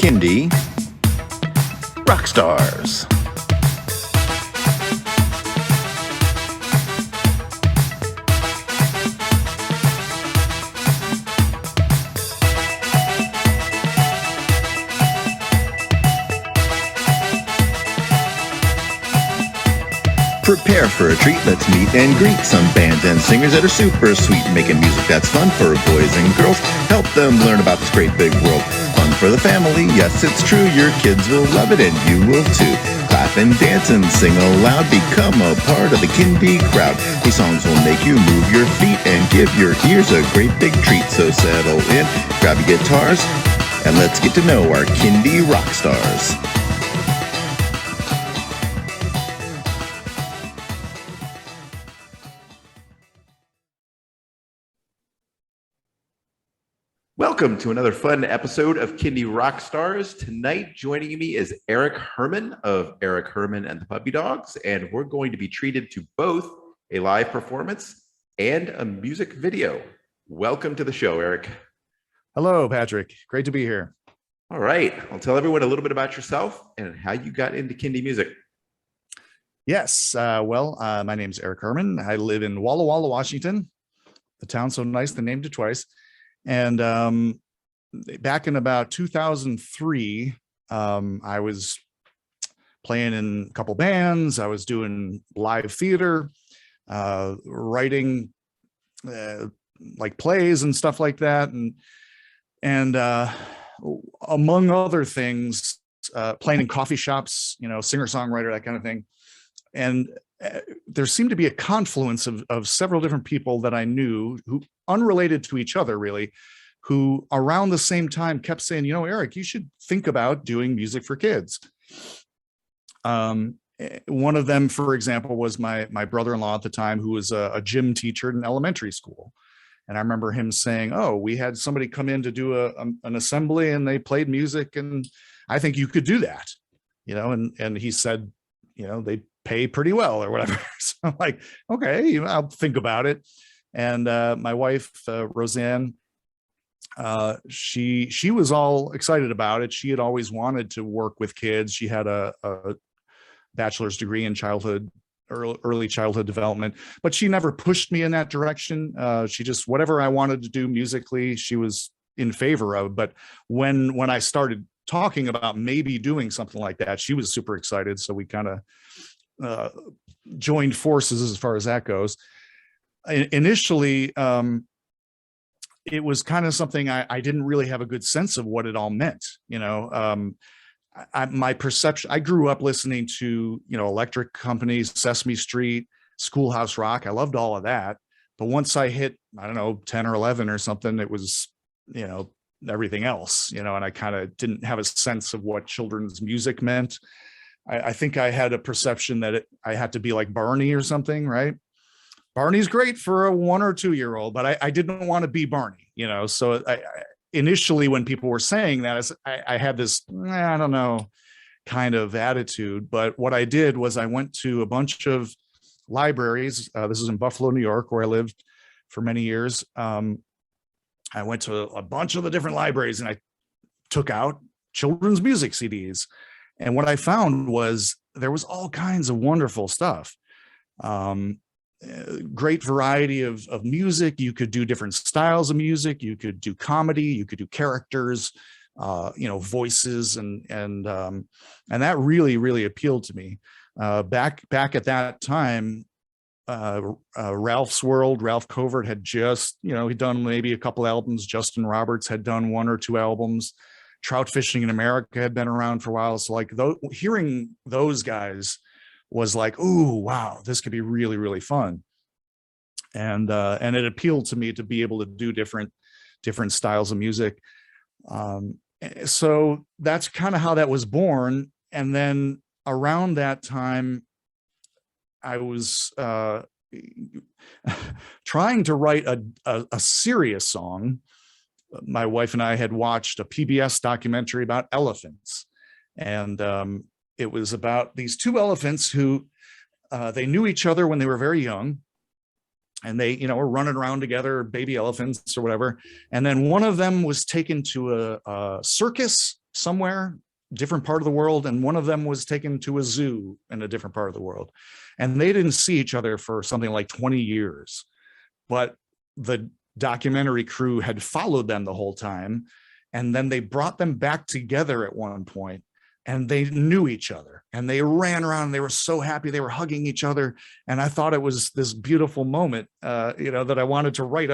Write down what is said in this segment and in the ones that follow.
Kindie Rock Stars. Prepare for a treat, let's meet and greet some bands and singers that are super sweet, making music that's fun for boys and girls. Help them learn about this great big world. Fun for the family, yes it's true, your kids will love it and you will too. Clap and dance and sing aloud, become a part of the Kindie crowd. These songs will make you move your feet and give your ears a great big treat. So settle in, grab your guitars, and let's get to know our Kindie Rock Stars. Welcome to another fun episode of Kindie Rock Stars. Tonight, joining me is Eric Herman of Eric Herman and the Puppy Dogs, and we're going to be treated to both a live performance and a music video. Welcome to the show, Eric. Hello, Patrick. Great to be here. All right. I'll tell everyone a little bit about yourself and how you got into Kindie music. Yes. My name is Eric Herman. I live in Walla Walla, Washington. The town so nice, they named it twice. And back in about 2003, I was playing in a couple bands. I was doing live theater, writing like plays and stuff like that. And among other things, playing in coffee shops, singer-songwriter, that kind of thing. And there seemed to be a confluence of several different people that I knew, who unrelated to each other really, who around the same time kept saying, Eric, you should think about doing music for kids. One of them, for example, was my brother-in-law at the time, who was a gym teacher in elementary school. And I remember him saying, oh, we had somebody come in to do an assembly and they played music, and I think you could do that, and he said, they pay pretty well or whatever. So I'm like, okay, I'll think about it. And my wife, Roseanne, she was all excited about it. She had always wanted to work with kids. She had a bachelor's degree in early childhood development, but she never pushed me in that direction. She just, whatever I wanted to do musically, she was in favor of. But when I started talking about maybe doing something like that, she was super excited. So we kind of joined forces as far as that goes. Initially, it was kind of something I didn't really have a good sense of what it all meant. My perception, I grew up listening to, Electric Company, Sesame Street, Schoolhouse Rock. I loved all of that. But once I hit, 10 or 11 or something, it was, everything else, and I kind of didn't have a sense of what children's music meant. I think I had a perception that I had to be like Barney or something, right? Barney's great for a 1 or 2 year old, but I didn't want to be Barney, So initially when people were saying that, I had this, I don't know, kind of attitude. But what I did was I went to a bunch of libraries. This is in Buffalo, New York, where I lived for many years. I went to a bunch of the different libraries and I took out children's music CDs. And what I found was there was all kinds of wonderful stuff. Great variety of music. You could do different styles of music. You could do comedy. You could do characters, voices, and that really, really appealed to me. Back at that time, Ralph's World, Ralph Covert had just, he'd done maybe a couple albums. Justin Roberts had done 1 or 2 albums. Trout Fishing in America had been around for a while. So hearing those guys was like, ooh, wow, this could be really, really fun. And it appealed to me to be able to do different styles of music. So that's kind of how that was born. And then around that time, I was trying to write a serious song. My wife and I had watched a PBS documentary about elephants. And it was about these 2 elephants who they knew each other when they were very young. And they, were running around together, baby elephants or whatever. And then one of them was taken to a circus somewhere, different part of the world, and one of them was taken to a zoo in a different part of the world. And they didn't see each other for something like 20 years. But the documentary crew had followed them the whole time. And then they brought them back together at one point, and they knew each other, and they ran around, and they were so happy. They were hugging each other. And I thought it was this beautiful moment, that I wanted to write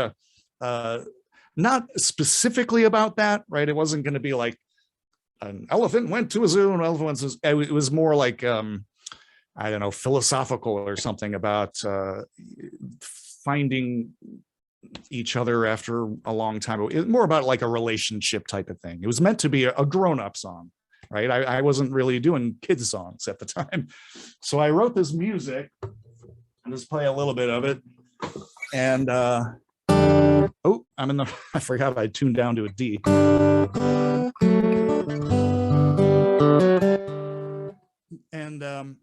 not specifically about that, right? It wasn't going to be like an elephant went to a zoo and an elephant went to a zoo. It was more like, I don't know, philosophical or something about finding each other after a long time. It was more about like a relationship type of thing. It was meant to be a grown-up song, right? I wasn't really doing kids songs at the time. So I wrote this music. I'll just play a little bit of it. And I forgot I tuned down to a D. And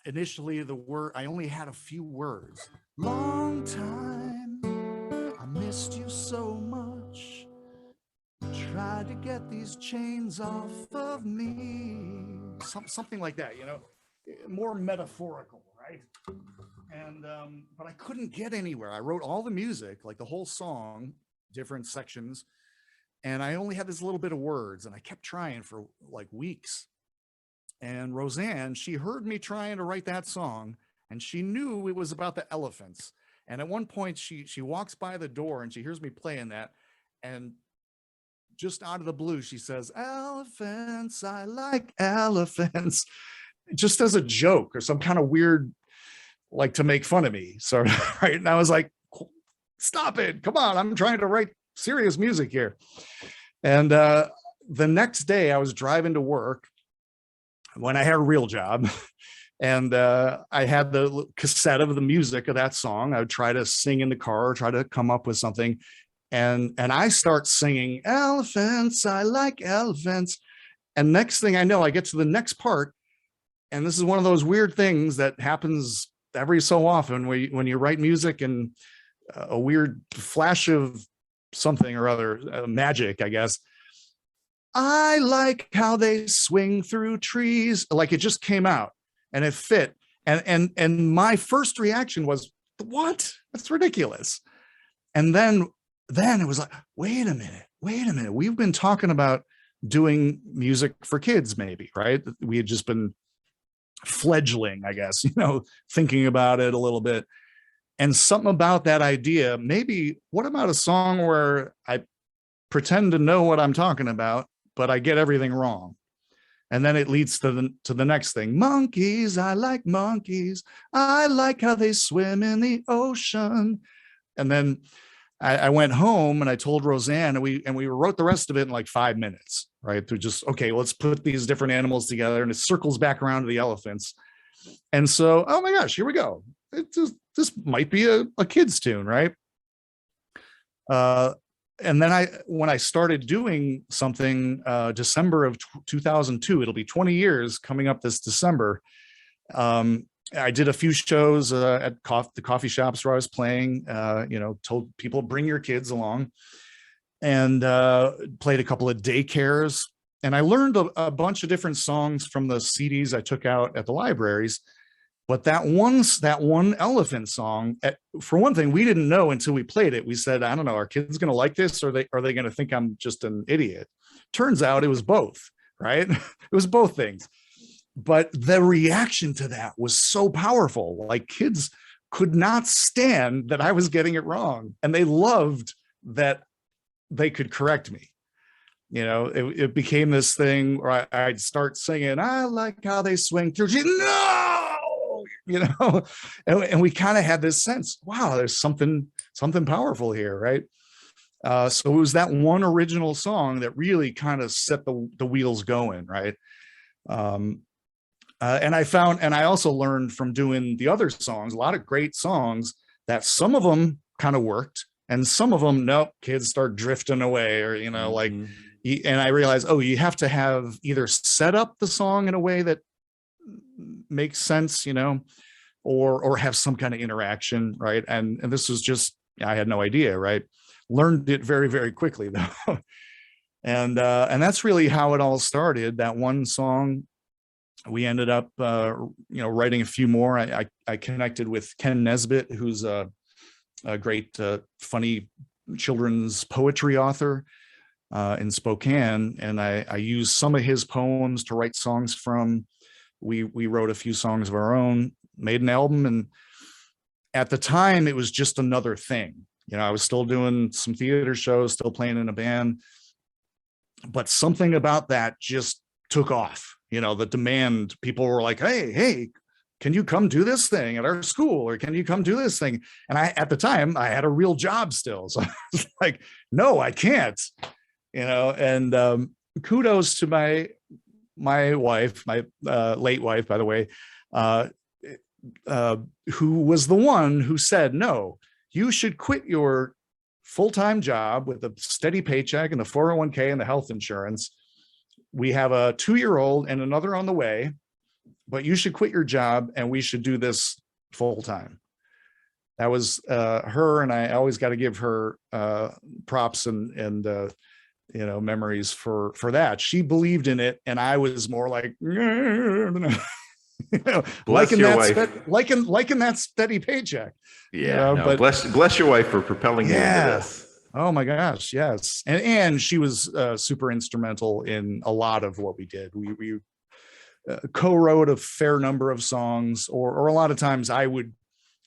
initially I only had a few words. Long time, I missed you so much. Tried to get these chains off of me. Something like that, more metaphorical, right? And but I couldn't get anywhere. I wrote all the music, like the whole song, different sections, and I only had this little bit of words, and I kept trying for like weeks. And Roseanne, she heard me trying to write that song, and she knew it was about the elephants. And at one point she walks by the door and she hears me playing that, and just out of the blue, she says, "Elephants, I like elephants," just as a joke or some kind of weird, like to make fun of me. So, right. And I was like, stop it. Come on. I'm trying to write serious music here. And the next day I was driving to work when I had a real job. And I had the cassette of the music of that song. I would try to sing in the car, try to come up with something. And I start singing, "Elephants, I like elephants." And next thing I know, I get to the next part. And this is one of those weird things that happens every so often when you write music, and a weird flash of something or other, magic, I guess. "I like how they swing through trees." Like it just came out and it fit. And my first reaction was, what? That's ridiculous. And then it was like, wait a minute. We've been talking about doing music for kids, maybe, right? We had just been fledgling, I guess, thinking about it a little bit. And something about that idea, maybe, what about a song where I pretend to know what I'm talking about, but I get everything wrong? And then it leads to the next thing. "Monkeys, I like monkeys. I like how they swim in the ocean." And then I went home and I told Roseanne, and we wrote the rest of it in like 5 minutes, right? To just, okay, let's put these different animals together, and it circles back around to the elephants. And so, oh my gosh, here we go. This might be a kid's tune, right? And then when I started doing something, December of 2002, it'll be 20 years coming up this December. I did a few shows at the coffee shops where I was playing, told people, bring your kids along, and played a couple of daycares. And I learned a bunch of different songs from the CDs I took out at the libraries. But that one elephant song, for one thing, we didn't know until we played it. We said, I don't know, are kids going to like this, or are they going to think I'm just an idiot? Turns out it was both, right? It was both things. But the reaction to that was so powerful. Like, kids could not stand that I was getting it wrong, and they loved that they could correct me. It became this thing where I'd start singing, "I like how they swing through." And we kind of had this sense, wow, there's something powerful here, right? So it was that one original song that really kind of set the wheels going, right? And I also learned from doing the other songs, a lot of great songs, that some of them kind of worked, and some of them, nope, kids start drifting away, or, like, and I realized, you have to have either set up the song in a way that makes sense, or have some kind of interaction, right? And this was just, I had no idea, right? Learned it very, very quickly, though. And that's really how it all started. That one song, we ended up, writing a few more. I connected with Ken Nesbitt, who's a great, funny children's poetry author in Spokane, and I used some of his poems to write songs from. We wrote a few songs of our own, made an album, and at the time it was just another thing. I was still doing some theater shows, still playing in a band, but something about that just took off. The demand, people were like, hey, can you come do this thing at our school? Or can you come do this thing? And at the time I had a real job still. So I was like, no, I can't, and kudos to my wife, my late wife, by the way, who was the one who said, no, you should quit your full-time job with a steady paycheck and the 401k and the health insurance. We have a 2-year-old and another on the way, but you should quit your job and we should do this full-time. That was her, and I always got to give her props and memories for that. She believed in it, and I was more like, Bless your wife. liking that steady paycheck. Yeah, but bless your wife for propelling you into this. Oh my gosh, yes. And she was super instrumental in a lot of what we did. We co-wrote a fair number of songs, or a lot of times I would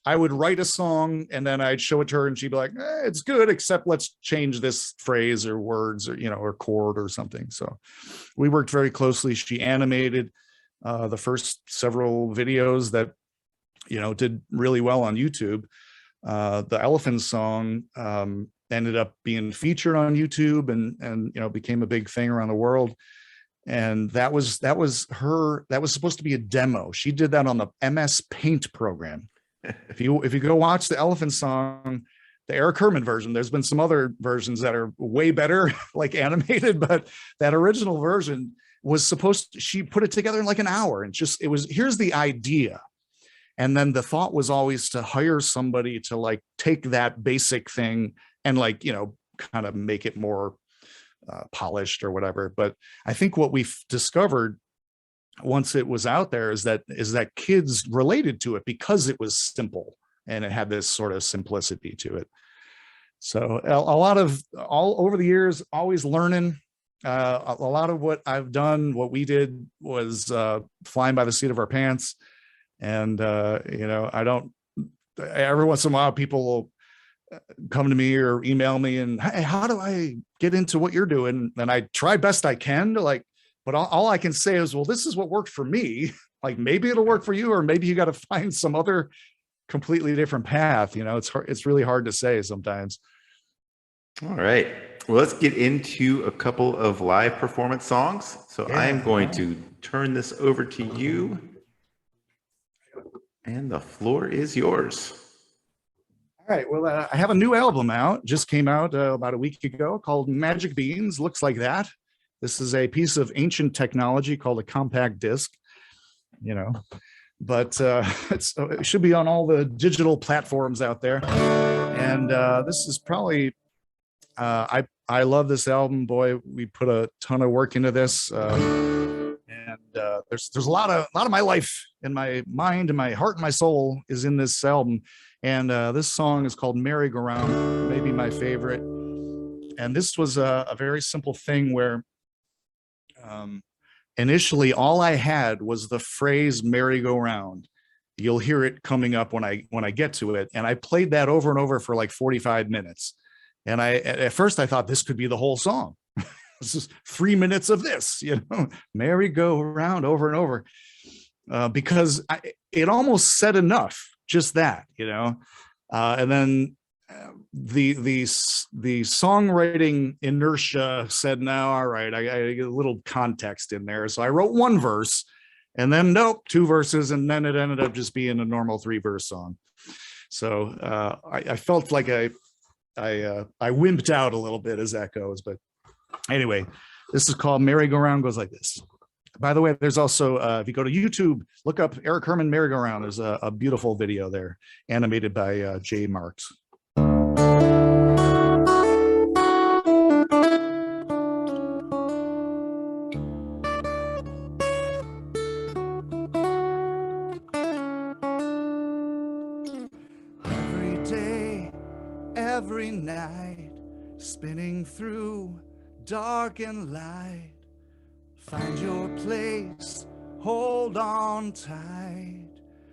write a song and then I'd show it to her and she'd be like, it's good, except let's change this phrase or words or chord or something. So we worked very closely. She animated the first several videos that did really well on YouTube. The Elephant song ended up being featured on YouTube and became a big thing around the world. And that was supposed to be a demo. She did that on the MS Paint program. If you go watch the Elephant song, the Eric Herman version, there's been some other versions that are way better, like animated, but that original version she put it together in like an hour, and here's the idea. And then the thought was always to hire somebody to like take that basic thing and kind of make it more polished or whatever. But I think what we've discovered once it was out there is that kids related to it because it was simple and it had this sort of simplicity to it. So all over the years, always learning. A lot of what I've done, what we did, was flying by the seat of our pants. And every once in a while people will come to me or email me and, hey, how do I get into what you're doing? And I try best I can to but all I can say is, well, this is what worked for me. Like, maybe it'll work for you, or maybe you got to find some other completely different path. It's really hard to say sometimes. All right. Well, let's get into a couple of live performance songs. So I am going to turn this over to you, and the floor is yours. All right. Well, I have a new album out. Just came out about a week ago, called Magic Beans. Looks like that. This is a piece of ancient technology called a compact disc, but it should be on all the digital platforms out there. And this is probably, I love this album. Boy, we put a ton of work into this. And there's a lot of my life and my mind and my heart and my soul is in this album. And this song is called Merry-Go-Round, maybe my favorite. And this was a very simple thing where initially all I had was the phrase merry-go-round. You'll hear it coming up when I get to it. And I played that over and over for like 45 minutes. And at first I thought this could be the whole song. This is 3 minutes of this, merry-go-round over and over, because it almost said enough, just that, and then the songwriting inertia said, no, all right, I get a little context in there. So I wrote one verse, and then nope, 2 verses, and then it ended up just being a normal 3-verse song. So I felt like I wimped out a little bit as that goes. But anyway, this is called Merry-Go-Round, goes like this. By the way, there's also, if you go to YouTube, look up Eric Herman Merry-Go-Round. There's a beautiful video there, animated by Jay Marks. every night, spinning through dark and light. Find your place, hold on tight,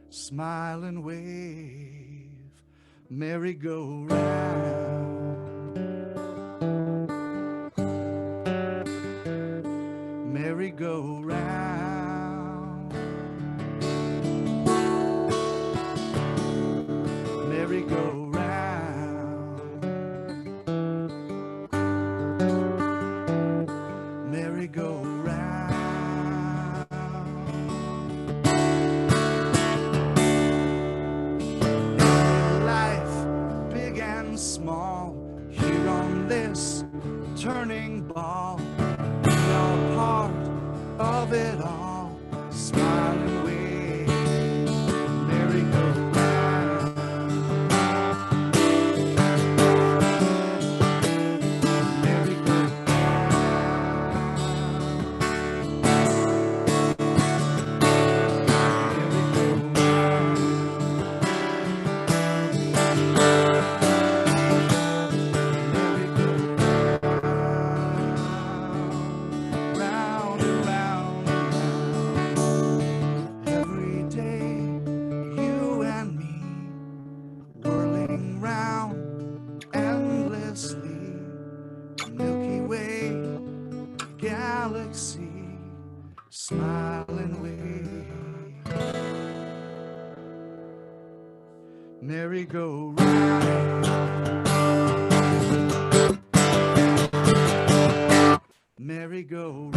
smile and wave, merry-go-round, merry-go-round, merry-go-round, merry-go-round. Life, big and small, here on this turning ball, we are part of it all, smile and wave, merry-go-round, round and round and round. Every day, you and me, whirling round endlessly, Milky Way, galaxy, smile and wave, merry-go-round, merry-go-round,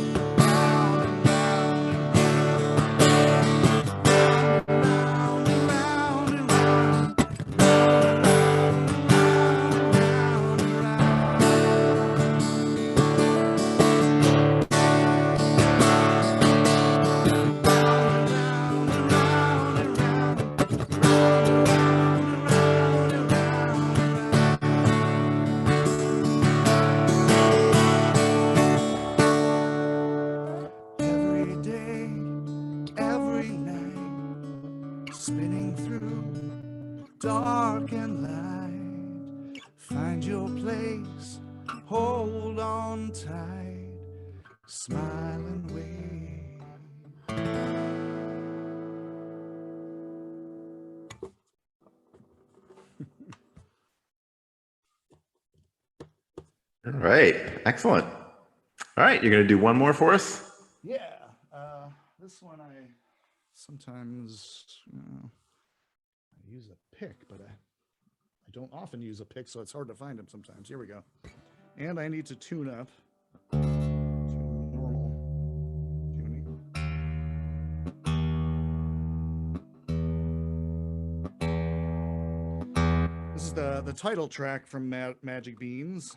round and round and round and round and round, round and round every day, every night, spinning through dark and light. Find your place, hold on tight, smile and wave. All right. Excellent. All right. You're going to do one more for us? Yeah, this one I sometimes I use a pick, but I don't often use a pick, so it's hard to find them sometimes. Here we go. And I need to tune up to normal tuning. This is the title track from Magic Beans.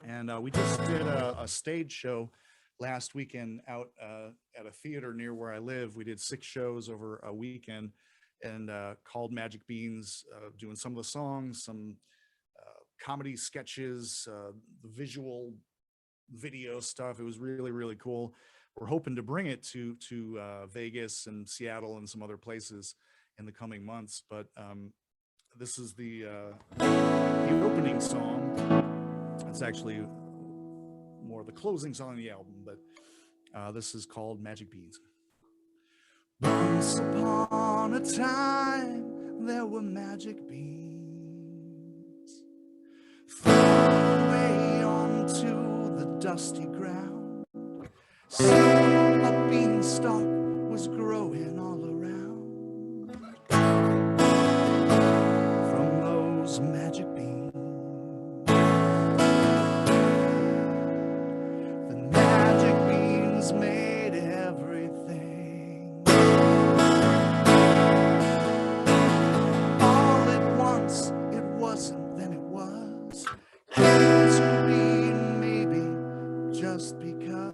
And we just did a stage show last weekend out at a theater near where I live. We did 6 shows over a weekend and called Magic Beans, doing some of the songs, some comedy sketches, the visual video stuff. It was really, really cool. We're hoping to bring it to Vegas and Seattle and some other places in the coming months. But this is the opening song. It's actually more the closing song on the album, but this is called Magic Beans. Once upon a time, there were magic beans thrown away onto the dusty ground. Soon a beanstalk was growing all around from those magic beans. Made everything all at once. It wasn't, then it was. Came to be, maybe just because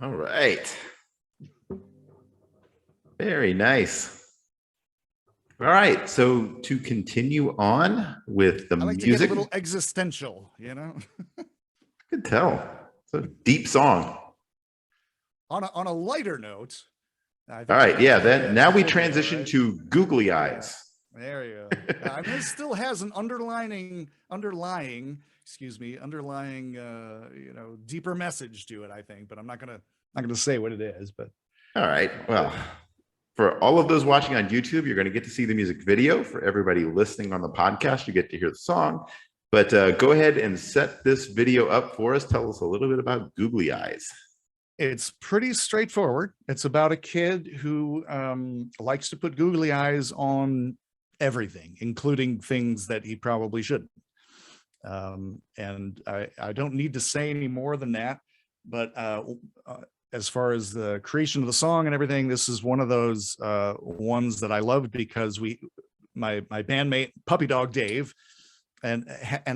All right. Very nice. All right. So to continue on with the I like music. to get a little existential, you know? I can tell. It's a deep song. On a lighter note. All right. Yeah. Then now we video, transition right? to Googly Eyes. There you go. I mean, it still has an underlying, deeper message to it, I think, but I'm not gonna say what it is. But all right. Well, for all of those watching on YouTube, you're going to get to see the music video. For everybody listening on the podcast, you get to hear the song. But go ahead and set this video up for us. Tell us a little bit about Googly Eyes. it's pretty straightforward. It's about a kid who likes to put googly eyes on everything, including things that he probably shouldn't. And I don't need to say any more than that. But as far as the creation of the song and everything, this is one of those ones that I loved because my bandmate Puppy Dog Dave and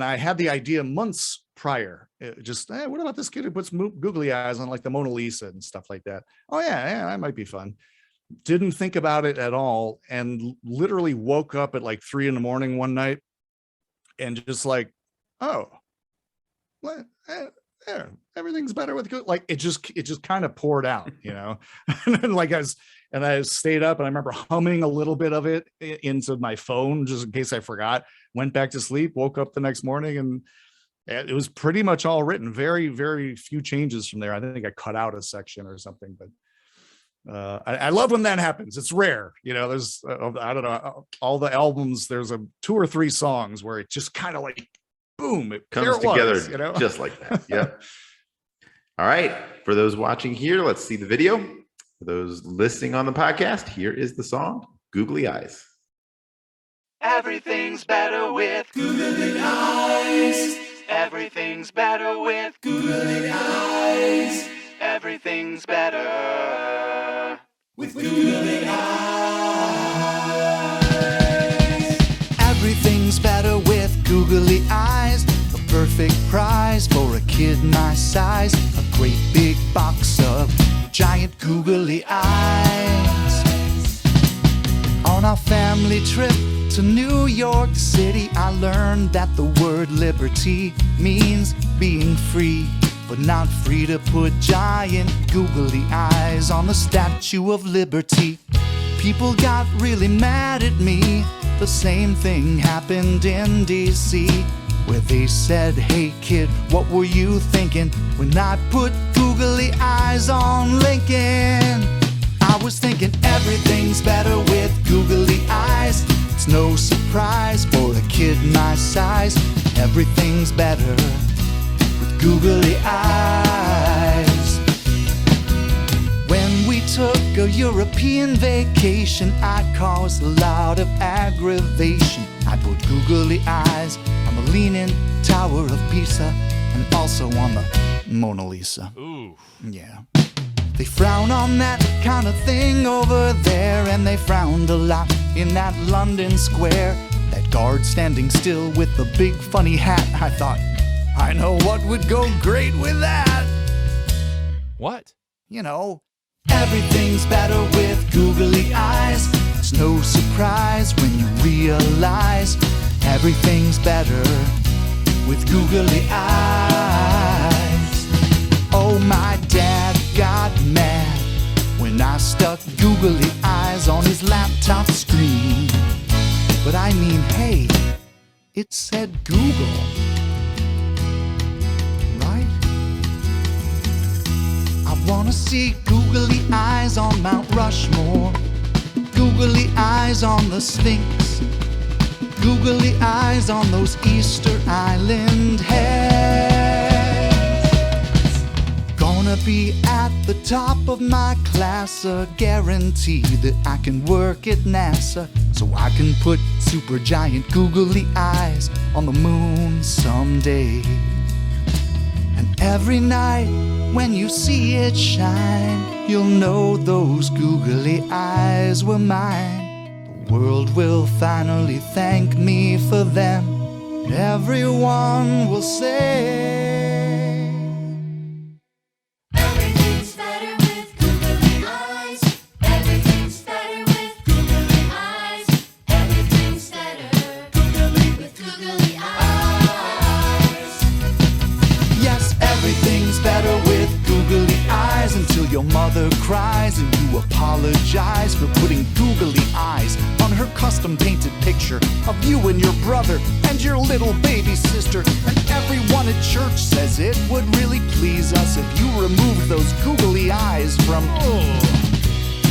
I had the idea months prior. Hey, what about this kid who puts googly eyes on like the Mona Lisa and stuff like that? Oh yeah, that might be fun. Didn't think about it at all, and literally woke up at like 3 a.m. one night and just like, oh, yeah, everything's better with good. Like it just kind of poured out, you know. And then like I stayed up and I remember humming a little bit of it into my phone just in case I forgot. Went back to sleep, woke up the next morning, and it was pretty much all written. Very, very few changes from there. I think I cut out a section or something, but I love when that happens. It's rare, you know. There's I don't know, all the albums. There's 2 or 3 songs where it just kind of like boom, it comes together, you know, just like that. Yep. All right. For those watching here, let's see the video. For those listening on the podcast, here is the song Googly Eyes. Everything's better with Googly Eyes. Everything's better with Googly Eyes. Everything's better with Googly Eyes. Everything's better with Googly Eyes. The perfect prize for a kid my size. A great big box of giant googly eyes. On our family trip to New York City, I learned that the word liberty means being free, but not free to put giant googly eyes on the Statue of Liberty. People got really mad at me. The same thing happened in D.C., where they said, hey kid, what were you thinking when I put googly eyes on Lincoln? I was thinking everything's better with googly eyes. It's no surprise for a kid my size. Everything's better with googly eyes. When we took a European vacation, I caused a lot of aggravation. I put googly eyes on the Leaning Tower of Pisa and also on the Mona Lisa. Ooh. Yeah. They frown on that kind of thing over there, and they frowned a lot in that London square. That guard standing still with the big funny hat. I thought, I know what would go great with that. What? You know, everything's better with googly eyes. It's no surprise when you realize everything's better with googly eyes. Oh, my dad got mad when I stuck googly eyes on his laptop screen. But I mean, hey, it said Google, right? I wanna see googly eyes on Mount Rushmore, googly eyes on the Sphinx, googly eyes on those Easter Island heads. Gonna be at the top of my class, a guarantee that I can work at NASA, so I can put super giant googly eyes on the moon someday. And every night when you see it shine, you'll know those googly eyes were mine. The world will finally thank me for them. Everyone will say, everything's better Everything's better with googly eyes until your mother cries and you apologize for putting googly eyes on her custom painted picture of you and your brother and your little baby sister. And everyone at church says it would really please us if you removed those googly eyes from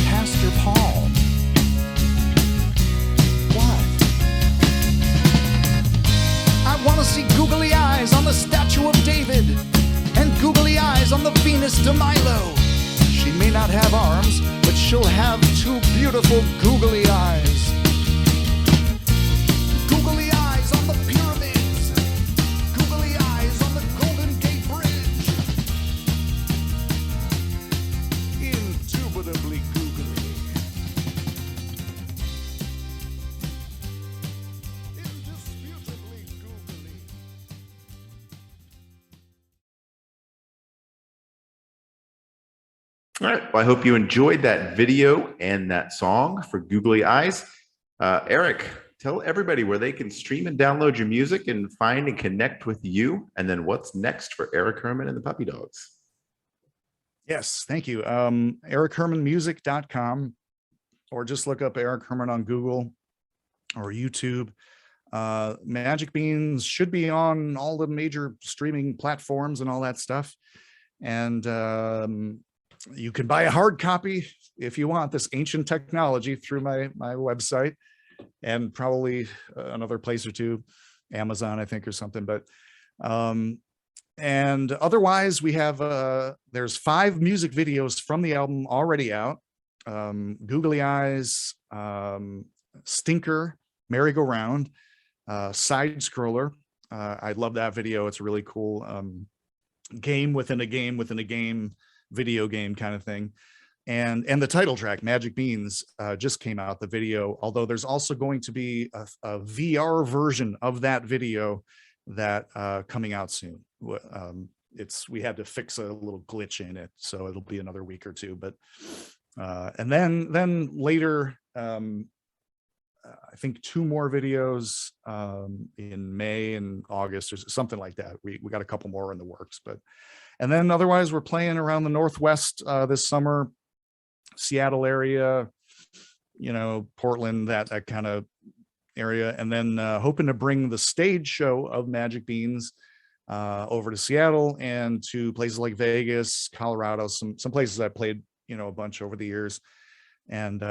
Pastor Paul. What? I want to see googly eyes on the statue of David and googly eyes on the Venus de Milo. She may not have arms, but she'll have two beautiful googly eyes. Googly eyes on the pyramids. Googly eyes on the Golden Gate Bridge. Indubitably googly. Indisputably googly. All right. Well, I hope you enjoyed that video and that song for Googly Eyes. Eric, tell everybody where they can stream and download your music and find and connect with you. And then what's next for Eric Herman and the Puppy Dogs? Yes, thank you. EricHermanMusic.com, or just look up Eric Herman on Google or YouTube. Magic Beans should be on all the major streaming platforms and all that stuff. And you can buy a hard copy if you want this ancient technology through my website, and probably another place or two, Amazon, I think, or something. But and otherwise, we have there's 5 music videos from the album already out. Googly Eyes, Stinker, Merry-Go-Round, Side Scroller. I love that video. It's a really cool game within a game within a game, video game kind of thing. And the title track, Magic Beans, just came out, the video, although there's also going to be a VR version of that video that coming out soon. We had to fix a little glitch in it, so it'll be another week or two. But and then later, I think 2 more videos in May and August or something like that. We got a couple more in the works, but and then otherwise we're playing around the Northwest this summer, Seattle area, Portland, that kind of area, and then hoping to bring the stage show of Magic Beans over to Seattle and to places like Vegas, Colorado, some places I played a bunch over the years. And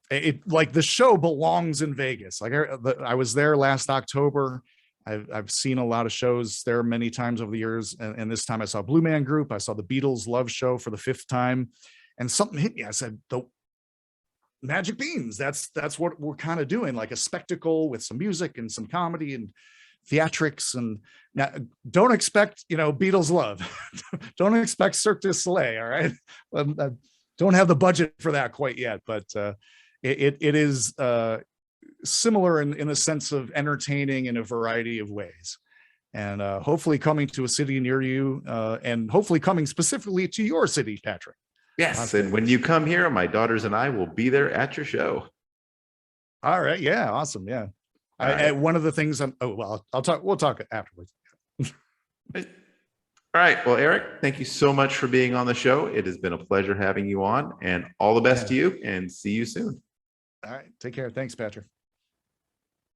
it like the show belongs in Vegas. Like I was there last October. I've seen a lot of shows there many times over the years, and this time I saw Blue Man Group. I saw the Beatles Love Show for the 5th time, and something hit me. I said, the Magic Beans, that's what we're kind of doing, like a spectacle with some music and some comedy and theatrics. And now, don't expect Beatles Love. Don't expect Cirque du Soleil. All right, I don't have the budget for that quite yet, but it is similar in the sense of entertaining in a variety of ways, and hopefully coming to a city near you, and hopefully coming specifically to your city, Patrick. Yes, and when you come here, my daughters and I will be there at your show. All right, yeah, awesome, yeah. One of the things we'll talk afterwards. All right, well, Eric, thank you so much for being on the show. It has been a pleasure having you on, and all the best to you, and see you soon. All right, take care. Thanks, Patrick.